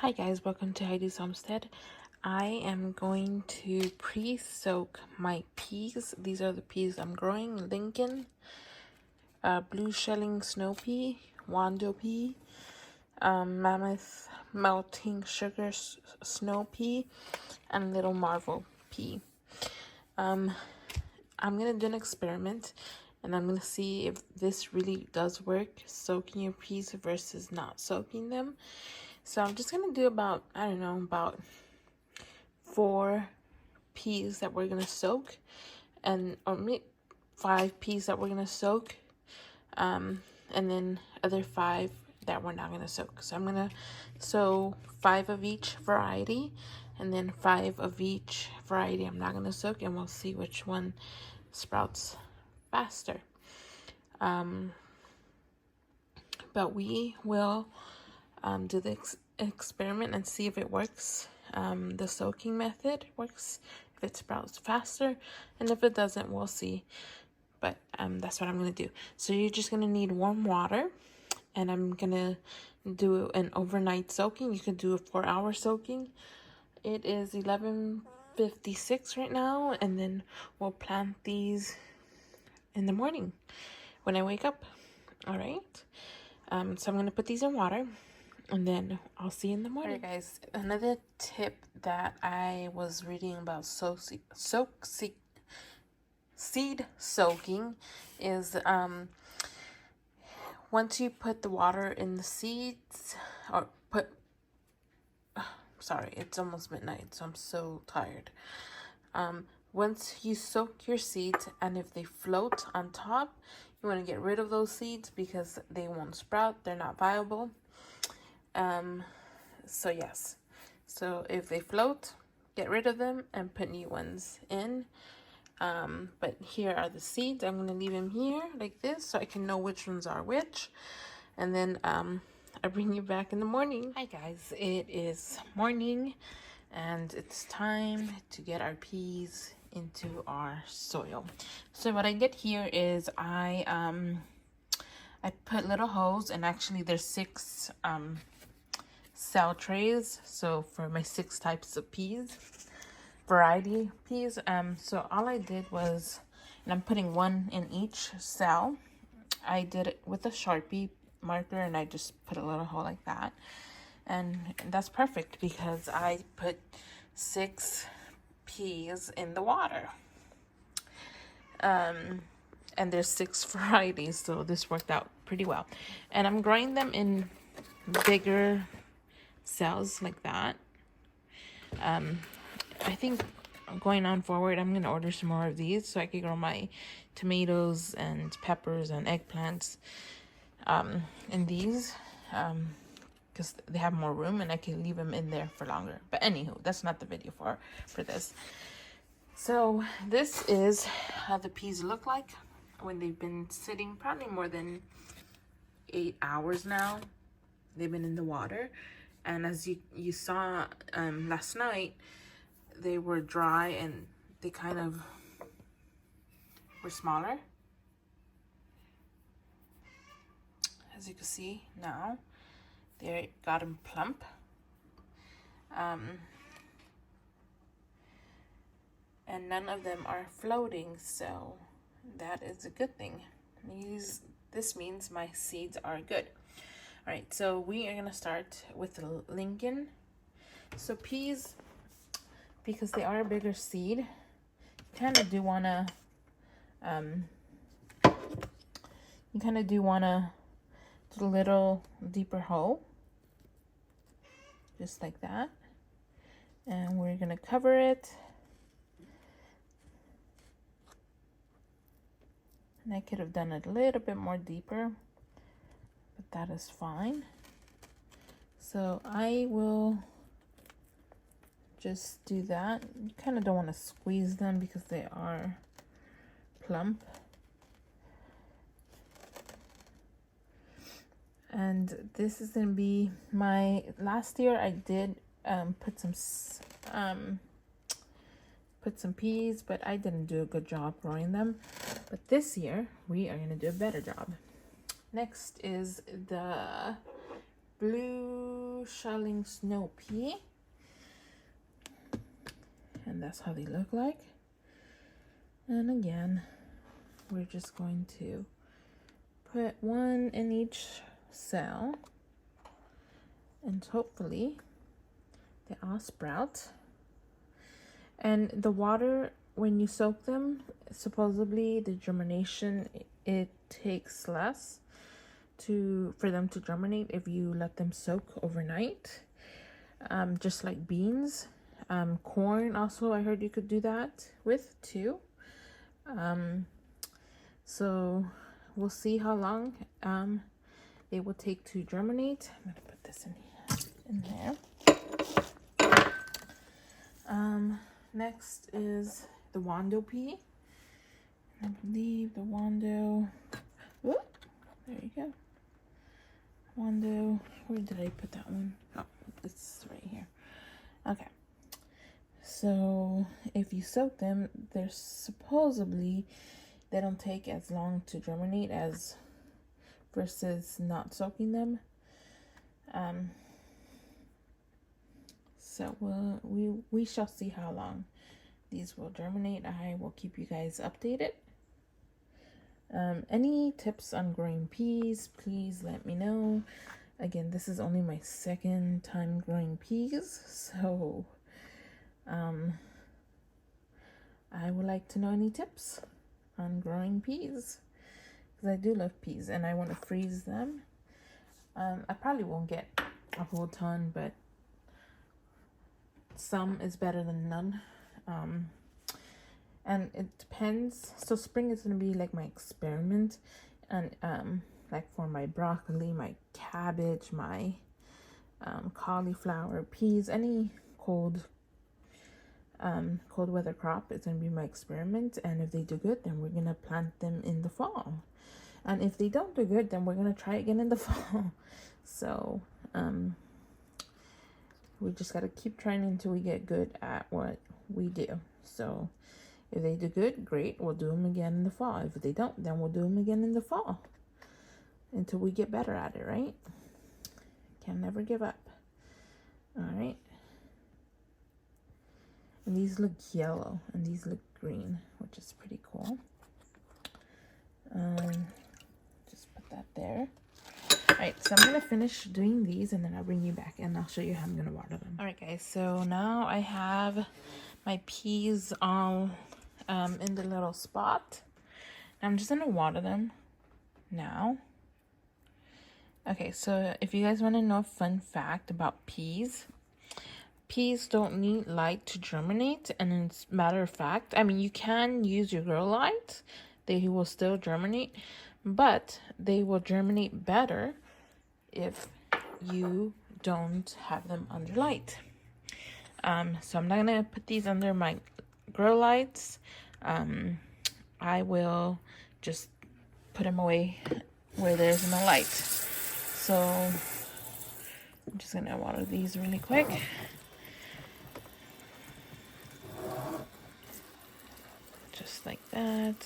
Hi guys, welcome to Heidi's Homestead. I am going to pre-soak my peas. These are the peas I'm growing. Lincoln, blue shelling snow pea, wando pea, mammoth melting sugar snow pea, and little marvel pea. I'm gonna do an experiment and I'm gonna see if this really does work, soaking your peas versus not soaking them. So I'm just gonna do about, I don't know, about 4 peas that we're gonna soak, and or maybe 5 peas that we're gonna soak, and then other 5 that we're not gonna soak. So I'm gonna sow 5 of each variety, and then 5 of each variety I'm not gonna soak, and we'll see which one sprouts faster. But we will do the experiment and see if it works. The soaking method works, if it sprouts faster, and if it doesn't, we'll see. But that's what I'm gonna do. So you're just gonna need warm water, and I'm gonna do an overnight soaking. You could do a 4-hour soaking. It is 11:56 right now, and then we'll plant these in the morning when I wake up. All right. So I'm gonna put these in water, and then I'll see you in the morning. Alright guys, another tip that I was reading about seed soaking is once you put the water in the seeds, or sorry, it's almost midnight, so I'm so tired. Once you soak your seeds, and if they float on top, you want to get rid of those seeds because they won't sprout, they're not viable. So yes, so if they float, get rid of them and put new ones in. But here are the seeds. I'm gonna leave them here like this so I can know which ones are which, and then I bring you back in the morning. Hi guys, it is morning and it's time to get our peas into our soil. So what I did here is I put little holes, and actually there's 6 cell trays, so for my 6 types of peas, variety peas. So all I did was, and I'm putting 1 in each cell, I did it with a Sharpie marker, and I just put a little hole like that, and that's perfect because I put 6 peas in the water. And there's 6 varieties, so this worked out pretty well. And I'm growing them in bigger cells like that. I think going on forward, I'm gonna order some more of these so I can grow my tomatoes and peppers and eggplants in these, because they have more room and I can leave them in there for longer. But anywho, that's not the video for this. So this is how the peas look like when they've been sitting probably more than 8 hours now. They've been in the water, and as you saw last night, they were dry and they kind of were smaller. As you can see now, they got them plump. And none of them are floating, so that is a good thing. This means my seeds are good. All right, so we are gonna start with the Lincoln. So peas, because they are a bigger seed, you kind of do wanna do a little deeper hole, just like that, and we're gonna cover it. And I could have done it a little bit more deeper, but that is fine. So I will just do that. You kind of don't want to squeeze them because they are plump. And this is going to be my, last year I did put some peas, but I didn't do a good job growing them. But this year we are going to do a better job. Next is the blue shelling snow pea. And that's how they look like. And again, we're just going to put one in each cell. And hopefully they all sprout. And the water, when you soak them, supposedly the germination, it takes less for them to germinate if you let them soak overnight. Just like beans. Corn also, I heard you could do that with too. So we'll see how long it will take to germinate. I'm gonna put this in there. Next is the Wando pea. I believe the Wando. Whoop, there you go. Wando. Where did I put that one? Oh, it's right here. Okay. So if you soak them, they're supposedly they don't take as long to germinate as versus not soaking them. So we shall see how long these will germinate. I will keep you guys updated. Any tips on growing peas, please let me know. Again, this is only my second time growing peas, so I would like to know any tips on growing peas, because I do love peas and I want to freeze them. I probably won't get a whole ton, but some is better than none. And it depends. So spring is going to be like my experiment, and like for my broccoli, my cabbage, my cauliflower, peas, any cold weather crop is going to be my experiment. And if they do good, then we're going to plant them in the fall. And if they don't do good, then we're going to try again in the fall. So we just got to keep trying until we get good at what we do. So if they do good, great, we'll do them again in the fall. If they don't, then we'll do them again in the fall until we get better at it, right? Can never give up. All right. And these look yellow and these look green, which is pretty cool. Just put that there. All right, so I'm going to finish doing these and then I'll bring you back and I'll show you how I'm going to water them. All right, guys, so now I have my peas all in the little spot. I'm just going to water them now. Okay, so if you guys want to know a fun fact about peas, peas don't need light to germinate. And it's matter of fact, I mean, you can use your grow light. They will still germinate, but they will germinate better if you don't have them under light. So I'm not gonna put these under my grow lights. I will just put them away where there's no light. So I'm just gonna water these really quick. Just like that.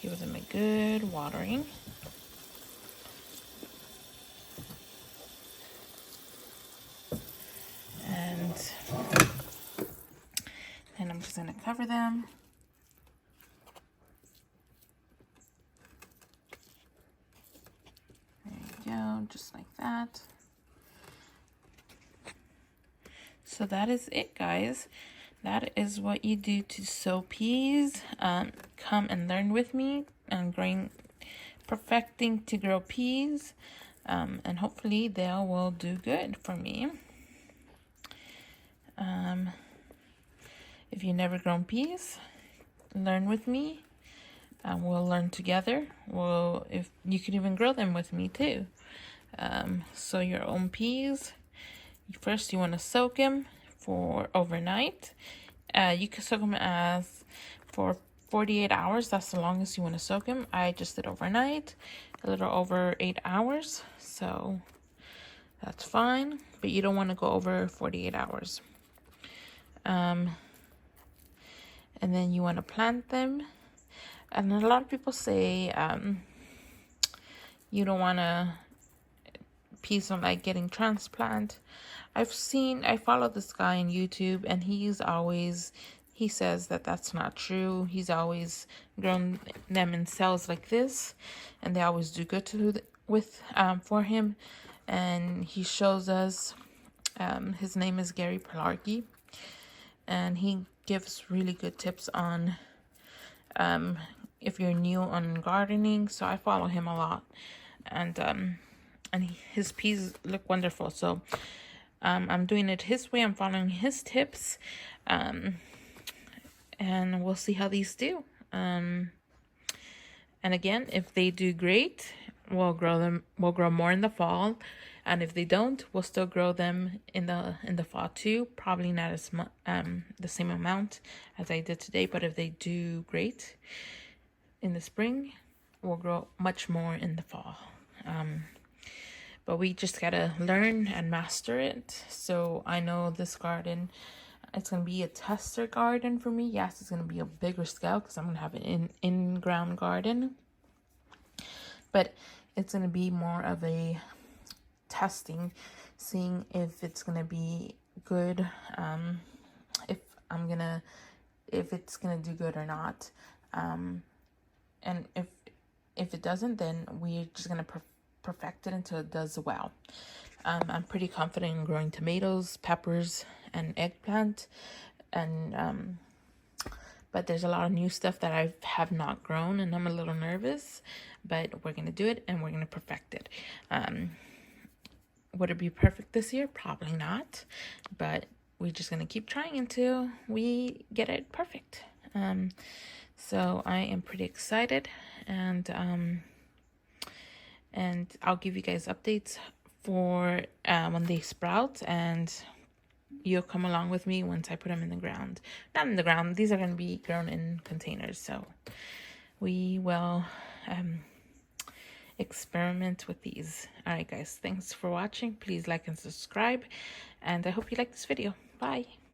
Give them a good watering. And then I'm just going to cover them. There you go, just like that. So that is it, guys. That is what you do to sow peas. Come and learn with me and perfecting to grow peas. And hopefully they will do good for me. If you've never grown peas, learn with me. We'll learn together. If you could even grow them with me too. Sow your own peas. First, you want to soak them for overnight. You can soak them for 48 hours. That's the longest you want to soak them. I just did overnight, a little over 8 hours. So that's fine, but you don't want to go over 48 hours. And then you want to plant them. And a lot of people say you don't want to, peas don't like getting transplant. I follow this guy on YouTube, and he says that that's not true. He's always grown them in cells like this, and they always do good for him. And he shows us, his name is Gary Pilarki, and he gives really good tips on if you're new on gardening. So I follow him a lot, and his peas look wonderful. So I'm doing it his way. I'm following his tips, and we'll see how these do. And again, if they do great, we'll grow them. We'll grow more in the fall, and if they don't, we'll still grow them in the fall too. Probably not as much, the same amount as I did today. But if they do great in the spring, we'll grow much more in the fall. But we just gotta learn and master it. So I know this garden, it's gonna be a tester garden for me. Yes, it's gonna be a bigger scale because I'm gonna have an in-ground garden. But it's gonna be more of a testing, seeing if it's gonna be good, if it's gonna do good or not. And if it doesn't, then we're just gonna perfect it until it does well. I'm pretty confident in growing tomatoes, peppers, and eggplant, and but there's a lot of new stuff that I have not grown, and I'm a little nervous, but we're gonna do it and we're gonna perfect it. Would it be perfect this year? Probably not, but we're just gonna keep trying until we get it perfect. So I am pretty excited, and I'll give you guys updates for when they sprout, and you'll come along with me once I put them in the ground. Not in the ground, these are going to be grown in containers, so we will experiment with these. All right, guys, thanks for watching. Please like and subscribe, and I hope you like this video. Bye.